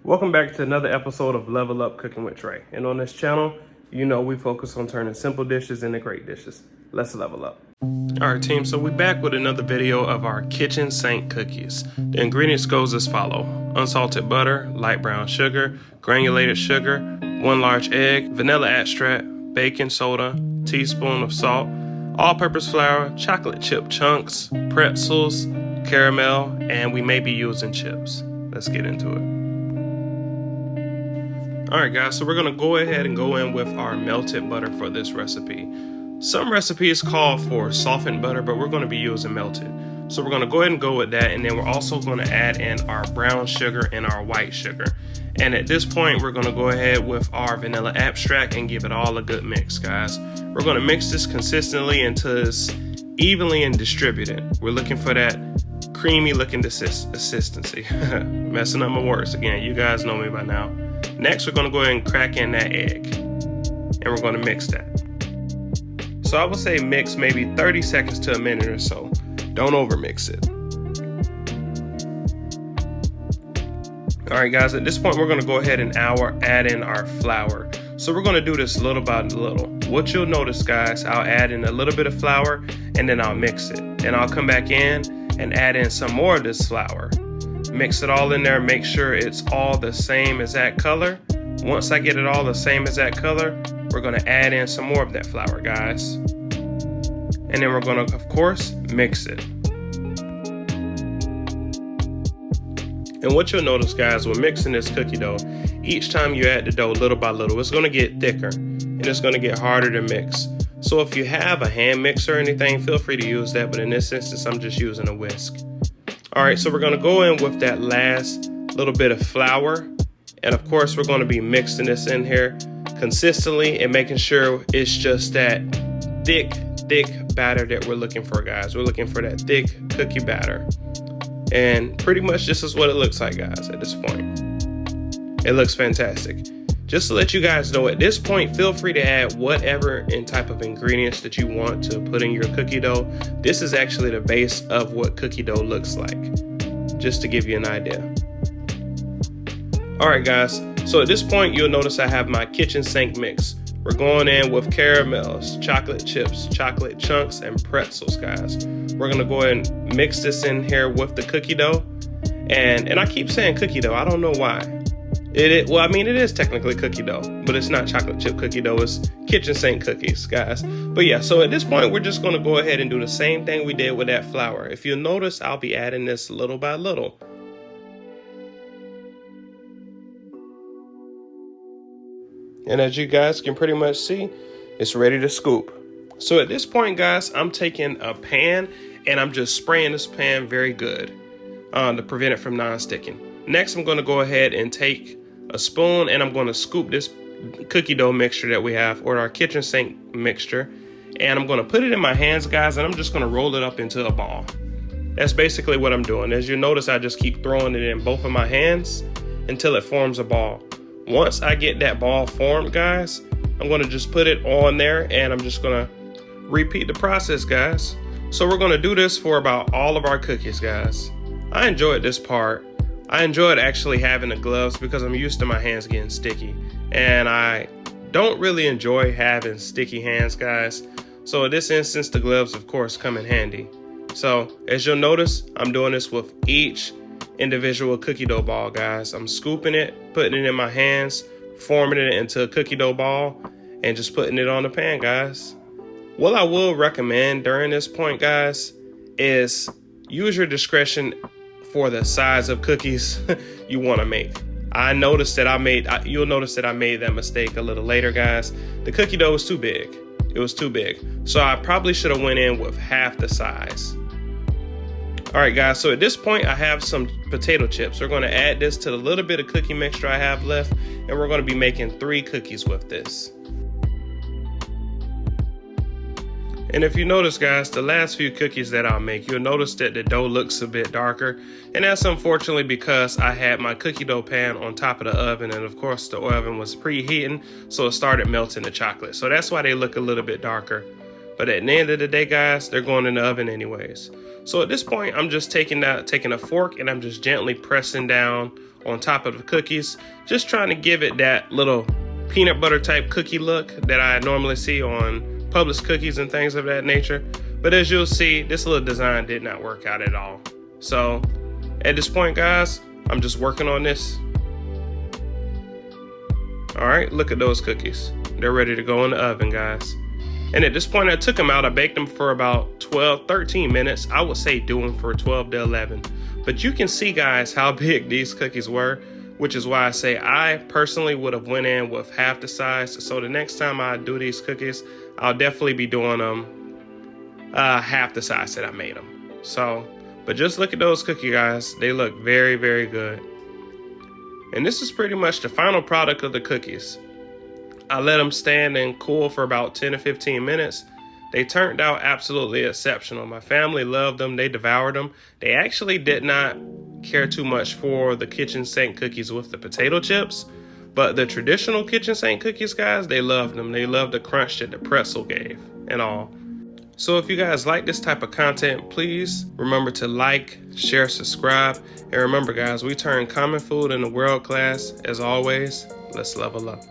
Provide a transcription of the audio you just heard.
Welcome back to another episode of Level Up Cooking with Trey. And on this channel, you know we focus on turning simple dishes into great dishes. Let's level up. Alright team, so we're back with another video of our kitchen sink cookies. The ingredients goes as follow: unsalted butter, light brown sugar, granulated sugar, 1 large egg, vanilla extract, baking soda, teaspoon of salt, all-purpose flour, chocolate chip chunks, pretzels, caramel, and we may be using chips. Let's get into it. Alright guys, so we're going to go ahead and go in with our melted butter for this recipe. Some recipes call for softened butter, but we're going to be using melted. So we're going to go ahead and go with that, and then we're also going to add in our brown sugar and our white sugar. And at this point, we're going to go ahead with our vanilla extract and give it all a good mix, guys. We're going to mix this consistently until it's evenly and distributed. We're looking for that creamy looking consistency. Messing up my words again, you guys know me by now. Next, we're going to go ahead and crack in that egg, and we're going to mix that. So I would say mix maybe 30 seconds to a minute or so. Don't over mix it. Alright guys, at this point we're going to go ahead and add in our flour. So we're going to do this little by little. What you'll notice, guys, I'll add in a little bit of flour and then I'll mix it. And I'll come back in and add in some more of this flour. Mix it all in there, make sure it's all the same exact color. Once I get it all the same exact color, we're going to add in some more of that flour, guys. And then we're going to, of course, mix it. And what you'll notice, guys, when mixing this cookie dough, each time you add the dough little by little, it's going to get thicker and it's going to get harder to mix. So if you have a hand mixer or anything, feel free to use that. But in this instance, I'm just using a whisk. All right, so we're going to go in with that last little bit of flour. And of course, we're going to be mixing this in here consistently and making sure it's just that thick batter that we're looking for, guys. We're looking for that thick cookie batter. And pretty much this is what it looks like, guys, at this point. It looks fantastic. Just to let you guys know, at this point, feel free to add whatever in type of ingredients that you want to put in your cookie dough. This is actually the base of what cookie dough looks like, just to give you an idea. All right, guys, so at this point, you'll notice I have my kitchen sink mix. We're going in with caramels, chocolate chips, chocolate chunks, and pretzels, guys. We're gonna go ahead and mix this in here with the cookie dough. And I keep saying cookie dough, I don't know why. Well, I mean, it is technically cookie dough, but it's not chocolate chip cookie dough, it's kitchen sink cookies, guys. But yeah, so at this point, we're just gonna go ahead and do the same thing we did with that flour. If you'll notice, I'll be adding this little by little. And as you guys can pretty much see, it's ready to scoop. So at this point, guys, I'm taking a pan and I'm just spraying this pan very good to prevent it from non-sticking. Next, I'm going to go ahead and take a spoon and I'm going to scoop this cookie dough mixture that we have, or our kitchen sink mixture. And I'm going to put it in my hands, guys, and I'm just going to roll it up into a ball. That's basically what I'm doing. As you notice, I just keep throwing it in both of my hands until it forms a ball. Once I get that ball formed, guys, I'm going to just put it on there and I'm just going to repeat the process, guys. So we're going to do this for about all of our cookies, guys. I enjoyed this part. I enjoyed actually having the gloves because I'm used to my hands getting sticky. And I don't really enjoy having sticky hands, guys. So in this instance, the gloves, of course, come in handy. So as you'll notice, I'm doing this with each individual cookie dough ball, guys. I'm scooping it, putting it in my hands, forming it into a cookie dough ball, and just putting it on the pan, guys. What I will recommend during this point, guys, is use your discretion for the size of cookies you want to make. You'll notice that I made that mistake a little later, guys. The cookie dough was too big. It was too big. So I probably should have went in with half the size. All right, guys, so at this point, I have some potato chips. We're going to add this to the little bit of cookie mixture I have left, and we're going to be making 3 cookies with this. And if you notice, guys, the last few cookies that I'll make, you'll notice that the dough looks a bit darker. And that's unfortunately because I had my cookie dough pan on top of the oven. And of course, the oven was preheating, so it started melting the chocolate. So that's why they look a little bit darker. But at the end of the day, guys, they're going in the oven anyways. So at this point, I'm just taking a fork and I'm just gently pressing down on top of the cookies, just trying to give it that little peanut butter type cookie look that I normally see on Publix cookies and things of that nature. But as you'll see, this little design did not work out at all. So at this point, guys, I'm just working on this. All right, look at those cookies. They're ready to go in the oven, guys. And at this point, I took them out. I baked them for about 13 minutes. I would say do them for 12 to 11. But you can see, guys, how big these cookies were, which is why I say I personally would have went in with half the size. So the next time I do these cookies, I'll definitely be doing them half the size that I made them. So, but just look at those cookies, guys. They look very, very good. And this is pretty much the final product of the cookies. I let them stand and cool for about 10 to 15 minutes. They turned out absolutely exceptional. My family loved them. They devoured them. They actually did not care too much for the kitchen sink cookies with the potato chips. But the traditional kitchen sink cookies, guys, they loved them. They loved the crunch that the pretzel gave and all. So if you guys like this type of content, please remember to like, share, subscribe. And remember, guys, we turn common food into world class. As always, let's level up.